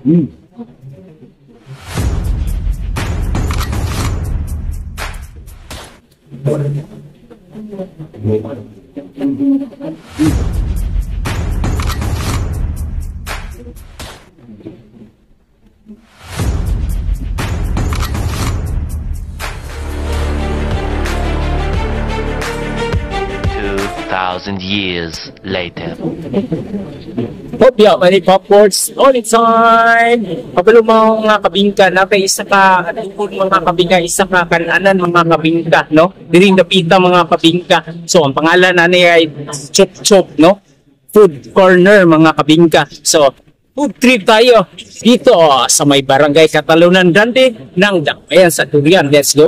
Mm. Thousand years later. Hopya, mani popcorns all the time. Kabalo mga kabingka na kay isa ka tungkol mga kabingka isa ka kananan mga kabingka no. Diri napita mga kabingka. So ang pangalan na niya ay Chop Chop no. Food corner mga kabingka. So food trip tayo dito sa may barangay Katalunan Grande ng Dakbayan sa Durian. Let's go.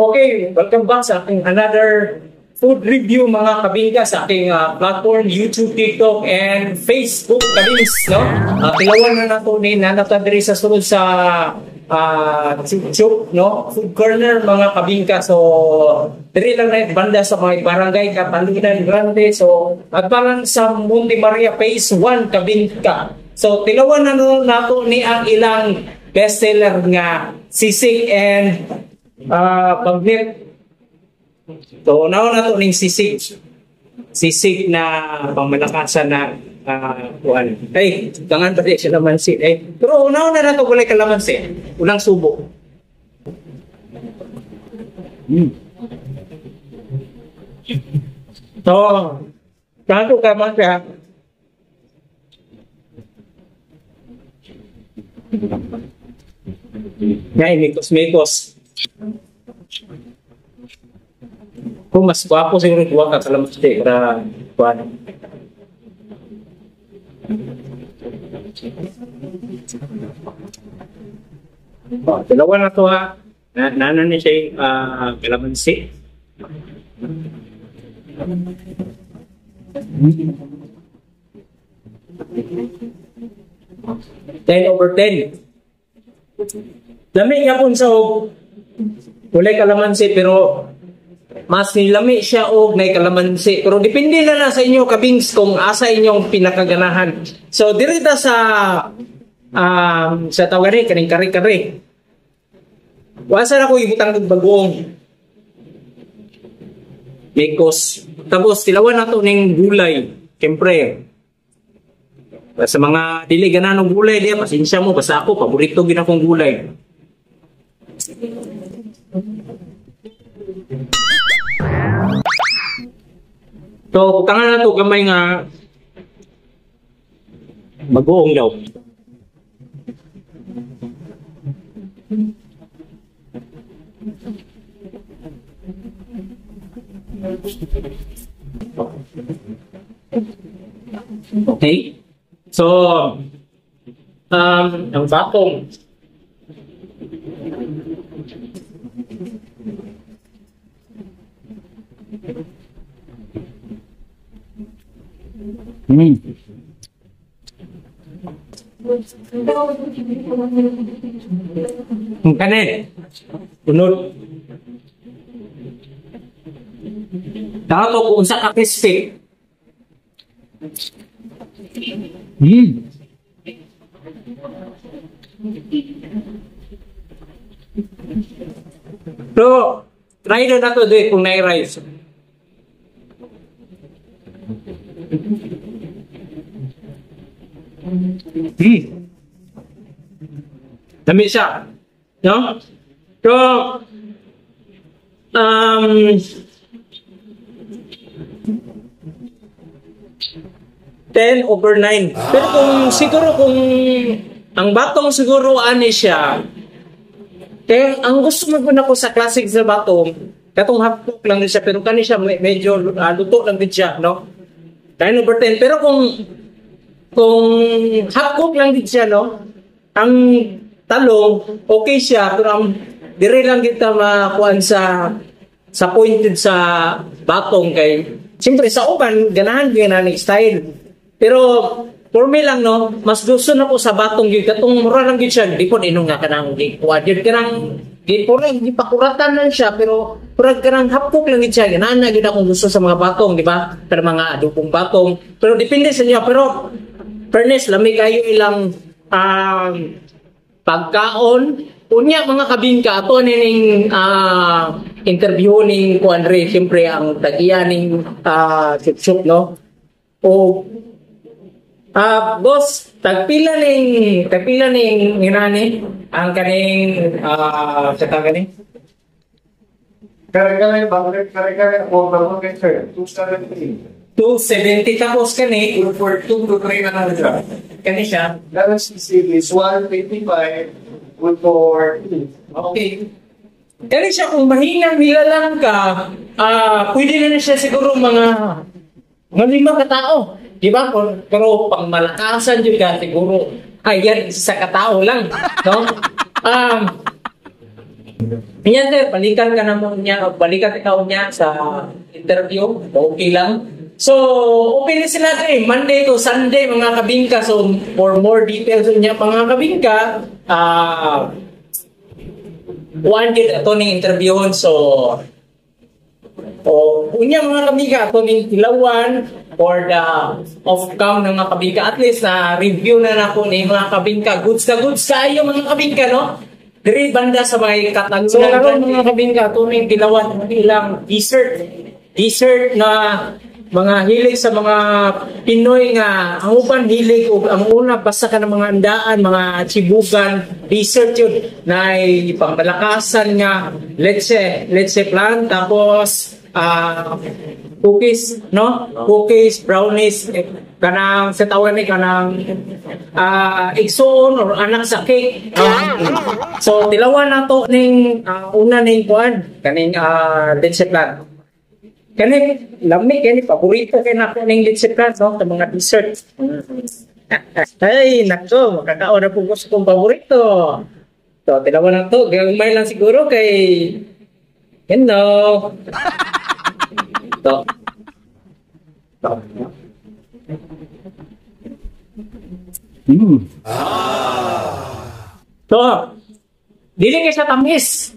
'Okay, welcome back sa aking another food review mga kabingka sa aking platform, YouTube, TikTok, and Facebook kabings, no? Tilawan na nato ni nanatadiri sa sunod sa Chup, no? Food corner mga kabingka. So, diri lang na banda sa mga barangay Katalunan Grande. So, at parang sa Monte Maria Phase 1 kabingka. So, tilawan na nato ni ang ilang bestseller nga sisig and pagnet. So, now na ito ng sisig. Sisig na pamalakasan na kuhan. Ay, tangan ba siya kalamansi? Pero now na ito wala kalamansi. Unang subo. So, tanto ka man siya. Ngayon, mikos-mikos. Kung mas guwapo siguro duwa ka kalamansi para kuhan. Dalawa na ito ha. Nana ni siya kalamansi. 10/10. Dami nga po sa Walay kalamansi pero mas nilami siya og nay kalamansi. Pero depende na sa inyo kabings kung asa inyong pinakaganahan. So dirita sa tawag ni kaning kare-kare. Wasa na ko ibutang og bagoong. Because tapos tilawan nato ning gulay. Siyempre, sa mga dili gananong gulay diya, pasensya mo basta ako paborito gid akong gulay. So, butangan na to gamay nga bagoong daw. Okay. So, ang batong. Ang kanin. Unod. Dato kung sa kakistik. So, try na nato doon kung nai-rice. Dami siya. No? So, 10/9. Pero kung ang batong siguro ani siya, kaya ang gusto mo ko sa classic sa batong, katong half cook lang din siya, pero kani siya medyo luto lang din siya, no? 9/10. Pero kung half cook lang din siya, no? Ang talong, okay siya, pero ang dire lang kita makuan sa pointed sa batong kay siyempre sa uban ganahan ni style. Pero for me lang no, mas gusto na ko sa batong gyud katong mura lang gyud siya, di pod inong nga kanang gikuad gyud kanang di pakuratan lang siya pero purag kanang hapok lang gyud siya. Ganahan na gyud akong gusto sa mga batong, di ba? Pero mga adobong batong. Pero depende sa inyo, pero fairness lami kayo ilang pagkaon. Unya mga kabingka ato ning interview ning kuan re siyempre ang tagiya ning chip no. O boss, tagpila ning inani ang kaning sa tagani. Kare-kare o bang sir 270. 270 tapos kani for 2 to 3 na lang siya. Kani siya. That is 155 for Okay. Kani siya kung mahinang hilalang ka, pwede na siya siguro mga 5 katao. Di ba? Pero pang malakasan yun ka, siguro, yan, isa katao lang. No? Yan, sir, balikan ka naman niya, balikan ikaw niya sa interview. Okay lang. So, okay na sila Monday to Sunday, mga kabingka. So, for more details niya, mga kabingka, wanted ito ng interview. So, unya mga kabingka, ito ng tilawan for the off-cam ng mga kabingka. At least na review na nako ni mga kabingka. Goods na goods kayo mga kabingka, no? Dari banda sa mga katagunan. So, mga kabingka, ito ng tilawan ng ilang dessert. Dessert na mga hilig sa mga Pinoy nga ang uban hilig o ang una basta ka ng mga andaan, mga chibugan, dessert yun na pangmalakasan nga let's say plan tapos cookies, no? Cookies, brownies, kanang sa tawag ni kanang igsoon or anak sa cake. So tilawan nato ning una ning kuan kaning let's say plan. Kani lamig kani paborito kay nako ning leche plan no sa mga dessert. Ay nako makakaon na po gusto kong paborito. So tilawan na to, gamay lang siguro kay hello. To. So, dili kay sa tamis.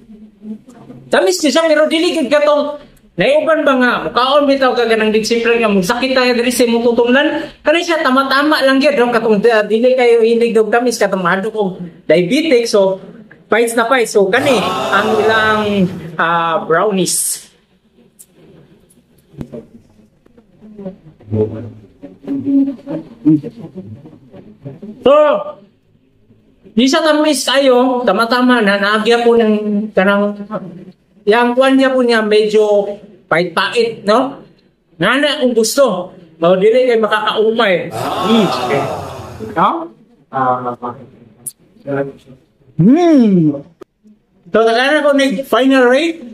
Tamis niya siya, pero diligid ka tong naiuban ba nga, mukaon bitaw ka ganang disipline nga, magsakit tayo diri sa mong tutumlan, kani siya tama-tama lang yun, katong dili kayo hilig og tamis, katong mahadok og diabetic, so pies na pies, so kani, ang ilang brownies. So, di siya tamis kayo, tama-tama na, naagya po ng kanang yang kuan niya po niya medyo pait-pait, no? Nana kung gusto. Mao dili kay makakaumay. Okay. No? So, tagana ko ni final rate.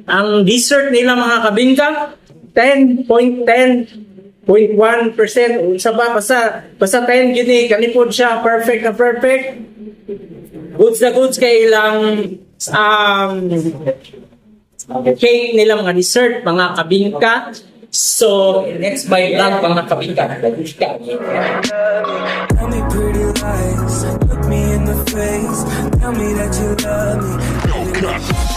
Ang dessert nila mga kabingka, 10.1%. Unsa ba basta 10 gini kanipod siya perfect na perfect. Goods na goods kay ilang cake nila mga dessert, mga kabingka. So, next bite lang mga kabingka. Tell me pretty lies, look me in the face, tell me that you love me.